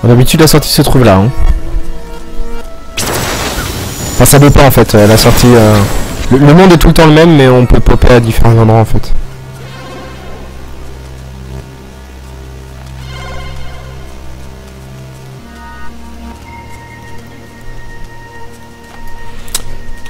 D'habitude la sortie se trouve là. Hein. Enfin ça dépend en fait, la sortie... Le monde est tout le temps le même mais on peut popper à différents endroits en fait.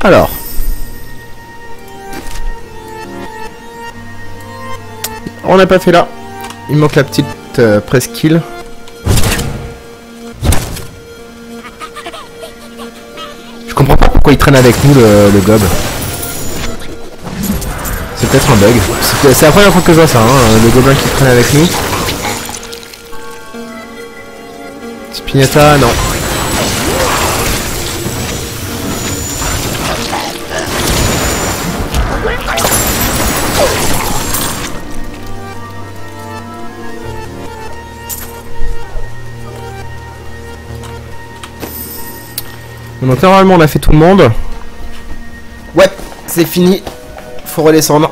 Alors. On n'a pas fait là. Il manque la petite presqu'île. Je comprends pas pourquoi il traîne avec nous le gob. C'est peut-être un bug. C'est la première fois que je vois ça, hein, le gobelin qui traîne avec nous. Spinetta, non. Donc normalement on a fait tout le monde. Ouais, c'est fini. Faut redescendre.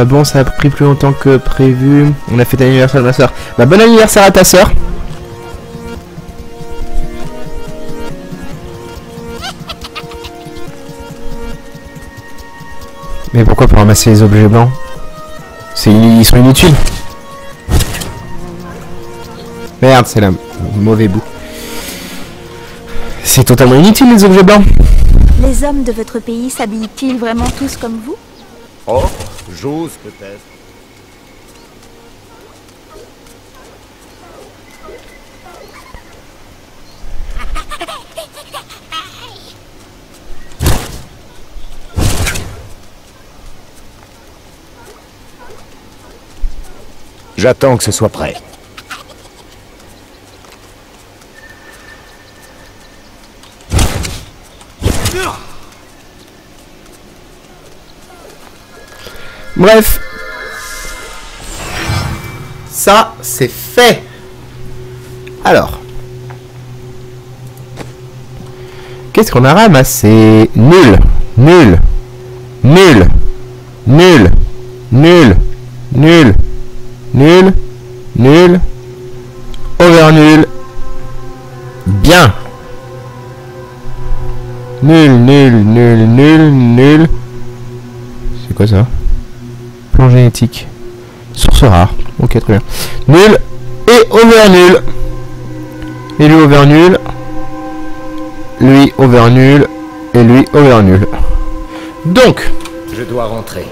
Bon, ça a pris plus longtemps que prévu. On a fait l'anniversaire de ma soeur. Bah bon anniversaire à ta soeur. Mais pourquoi pour ramasser les objets blancs? Ils sont inutiles. Merde, c'est la mauvais bout. C'est totalement inutile les objets blancs. Les hommes de votre pays s'habillent-ils vraiment tous comme vous? Oh, j'ose peut-être. J'attends que ce soit prêt. Bref. Ça, c'est fait. Alors. Qu'est-ce qu'on a ramassé? Nul. Nul. Nul. Nul. Nul. Nul. Nul. Nul. Over nul. Bien. Nul, nul, nul, nul, nul. C'est quoi ça? Plan génétique. Source rare. Ok, très bien. Nul et over nul. Et lui over nul. Lui over nul. Et lui over nul. Donc. Je dois rentrer.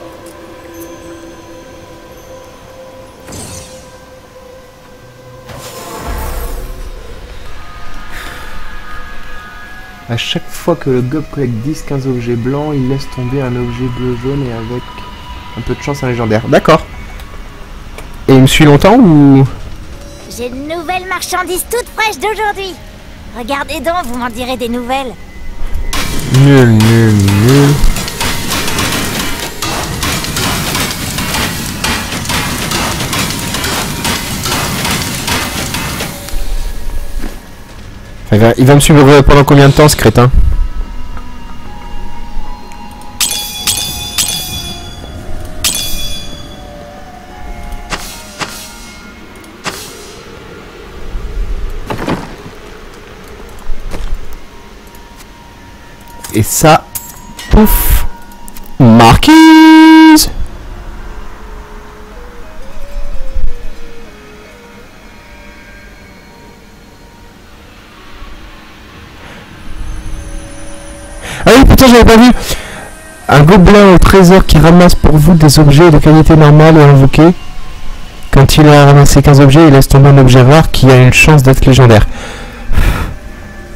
À chaque fois que le gob collecte 10-15 objets blancs, il laisse tomber un objet bleu-jaune et avec un peu de chance un légendaire. D'accord. Et il me suit longtemps ou... J'ai une nouvelle marchandise toute fraîche d'aujourd'hui. Regardez donc, vous m'en direz des nouvelles. Nul, nul, nul. Il va me suivre pendant combien de temps ce crétin? Et ça, pouf, marquise. Ah oui, putain, j'avais pas vu. Un gobelin au trésor qui ramasse pour vous des objets de qualité normale et invoqués. Quand il a ramassé 15 objets, il laisse tomber un objet rare qui a une chance d'être légendaire.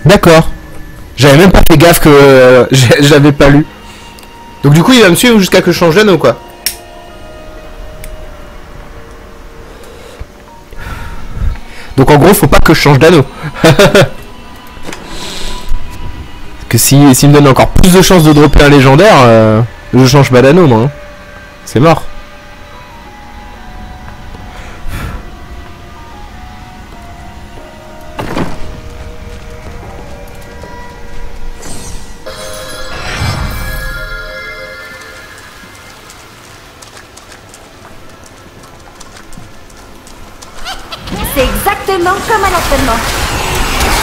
D'accord. J'avais même pas fait gaffe que j'avais pas lu. Donc du coup, il va me suivre jusqu'à que je change d'anneau, quoi. Donc en gros, faut pas que je change d'anneau. Que s'il me donne encore plus de chances de dropper un légendaire, je change pas d'anneau, moi. Hein. C'est mort. C'est exactement comme à l'entraînement.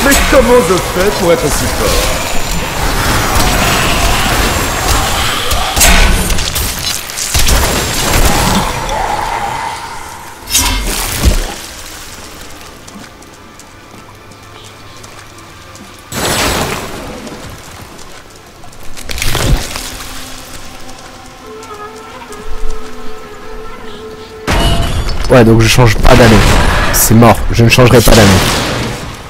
Mais comment je fais pour être aussi fort? Ouais, donc je change pas d'année. C'est mort, je ne changerai pas d'année.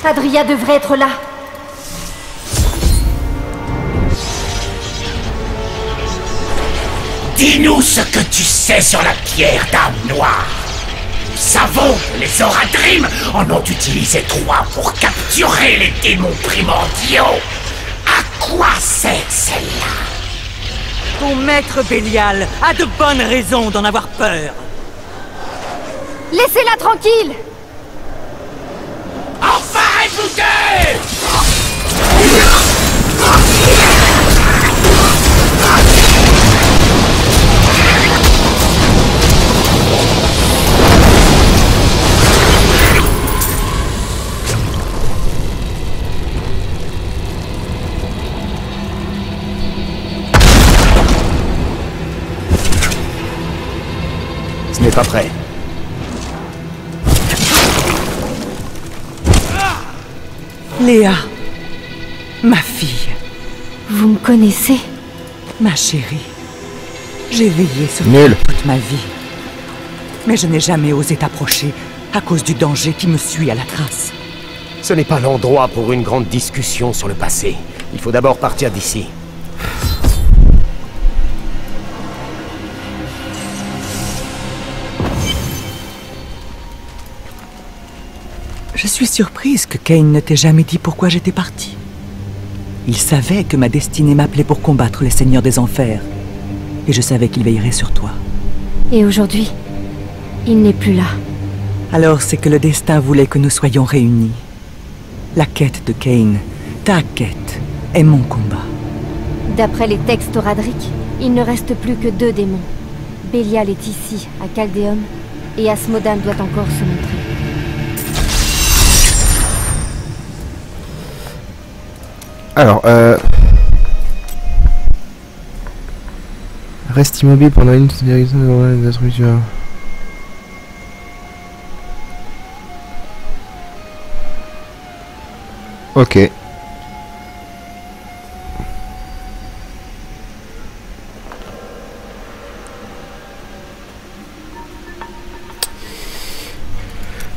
Adria devrait être là. Dis-nous ce que tu sais sur la pierre d'âme noire. Nous savons que les Oradrim en ont utilisé 3 pour capturer les démons primordiaux. À quoi sert celle-là? Ton maître Bélial a de bonnes raisons d'en avoir peur. Laissez-la tranquille! Enfin écoutez! Ce n'est pas prêt. Léa, ma fille, Vous me connaissez? ma chérie, j'ai veillé sur Nul. toi toute ma vie. Mais je n'ai jamais osé t'approcher à cause du danger qui me suit à la trace. Ce n'est pas l'endroit pour une grande discussion sur le passé. Il faut d'abord partir d'ici. Je suis surprise que Kain ne t'ait jamais dit pourquoi j'étais partie. Il savait que ma destinée m'appelait pour combattre les seigneurs des enfers. Et je savais qu'il veillerait sur toi. Et aujourd'hui, il n'est plus là. Alors c'est que le destin voulait que nous soyons réunis. La quête de Kain, ta quête, est mon combat. D'après les textes Oradric, il ne reste plus que 2 démons. Bélial est ici, à Chaldéum, et Asmodan doit encore se montrer. Alors, reste immobile pendant une direction de destruction. Ok.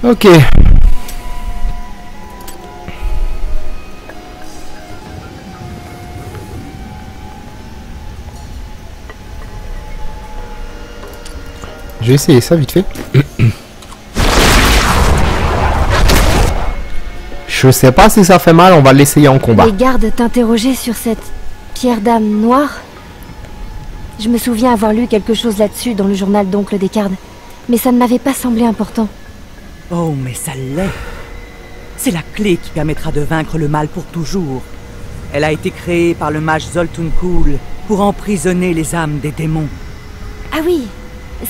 Ok. Je vais essayer ça vite fait. Je sais pas si ça fait mal, on va l'essayer en combat. Les gardes t'interrogeaient sur cette pierre d'âme noire. Je me souviens avoir lu quelque chose là-dessus dans le journal d'Oncle Descartes, mais ça ne m'avait pas semblé important. Oh, mais ça l'est. C'est la clé qui permettra de vaincre le mal pour toujours. Elle a été créée par le mage Zoltun Kull pour emprisonner les âmes des démons. Ah oui,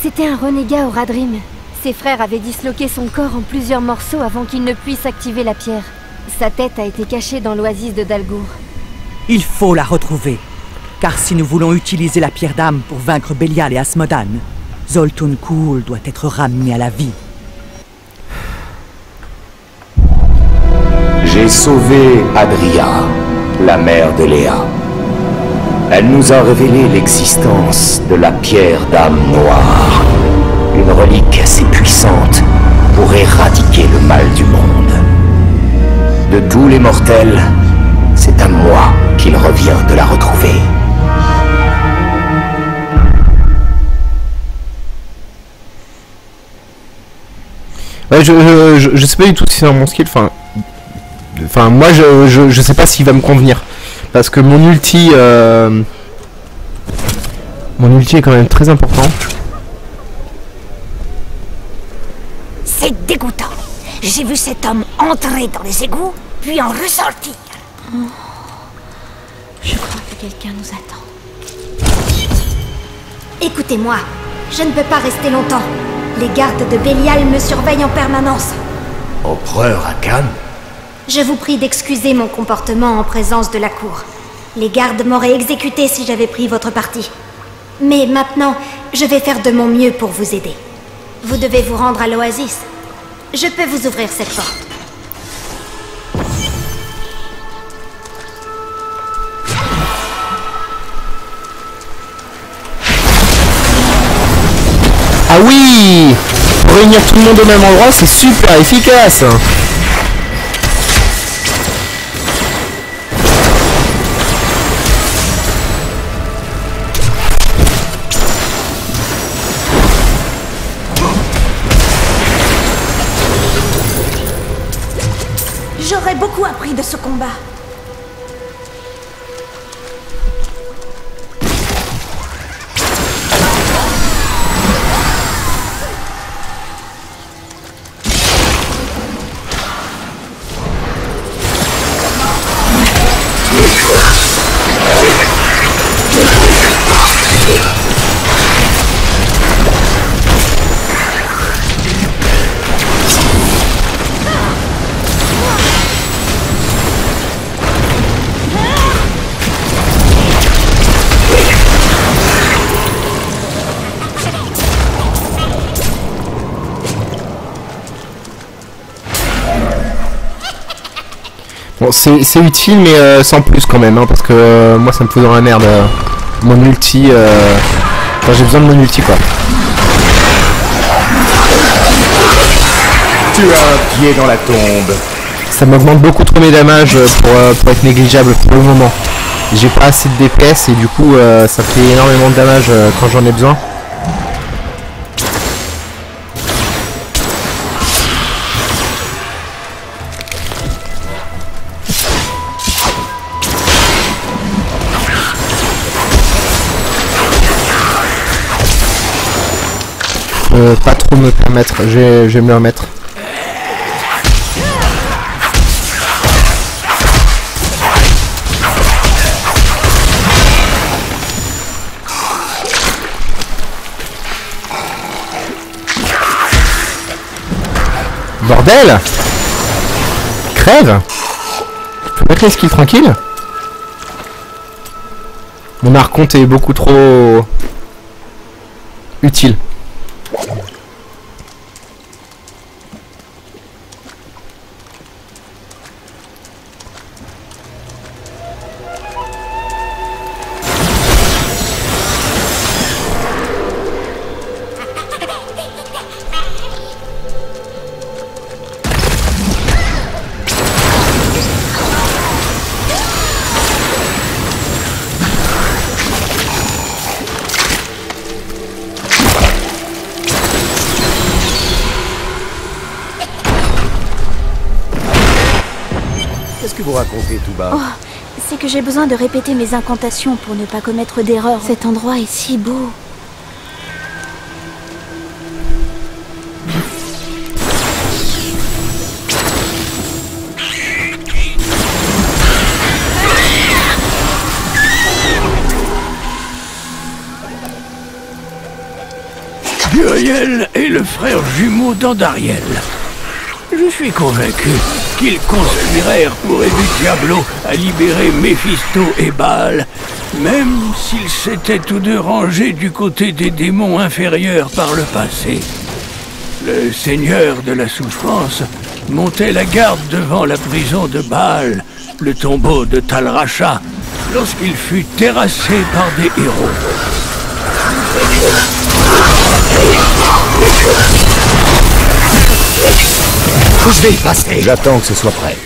c'était un renégat Oradrim. Ses frères avaient disloqué son corps en plusieurs morceaux avant qu'il ne puisse activer la pierre. Sa tête a été cachée dans l'oasis de Dalgour. Il faut la retrouver. Car si nous voulons utiliser la pierre d'âme pour vaincre Bélial et Asmodan, Zoltun Kull doit être ramené à la vie. J'ai sauvé Adria, la mère de Léa. Elle nous a révélé l'existence de la pierre d'âme noire. Une relique assez puissante pour éradiquer le mal du monde. De tous les mortels, c'est à moi qu'il revient de la retrouver. Ouais, je sais pas du tout si c'est un bon skill, enfin moi je sais pas s'il va me convenir. Parce que mon ulti est quand même très important. C'est dégoûtant. J'ai vu cet homme entrer dans les égouts, puis en ressortir. Je crois que quelqu'un nous attend. Écoutez-moi, je ne peux pas rester longtemps. Les gardes de Bélial me surveillent en permanence. Empereur Akan? Je vous prie d'excuser mon comportement en présence de la cour. Les gardes m'auraient exécuté si j'avais pris votre parti. Mais maintenant, je vais faire de mon mieux pour vous aider. Vous devez vous rendre à l'oasis. Je peux vous ouvrir cette porte. Ah oui! Pour réunir tout le monde au même endroit, c'est super efficace! J'aurais beaucoup appris de ce combat. Bon, c'est utile, mais sans plus quand même, hein, parce que moi ça me fout dans la merde. Mon ulti, enfin, j'ai besoin de mon ulti quoi. Tu as un pied dans la tombe. Ça m'augmente beaucoup trop mes damages pour être négligeable pour le moment. J'ai pas assez de DPS et du coup ça fait énormément de dommages quand j'en ai besoin. Pas trop me permettre, je vais me le remettre. Bordel! Crève! Je peux mettre les skills tranquille? Mon archonte est beaucoup trop utile. Qu'est-ce que vous racontez tout bas? Oh, c'est que j'ai besoin de répéter mes incantations pour ne pas commettre d'erreur. Cet endroit est si beau. Uriel est le frère jumeau d'Andariel. Je suis convaincu qu'ils conspirèrent pour aider Diablo à libérer Méphisto et Baal, même s'ils s'étaient tous deux rangés du côté des démons inférieurs par le passé. Le seigneur de la souffrance montait la garde devant la prison de Baal, le tombeau de Tal Rasha, lorsqu'il fut terrassé par des héros. Je vais y passer. J'attends que ce soit prêt.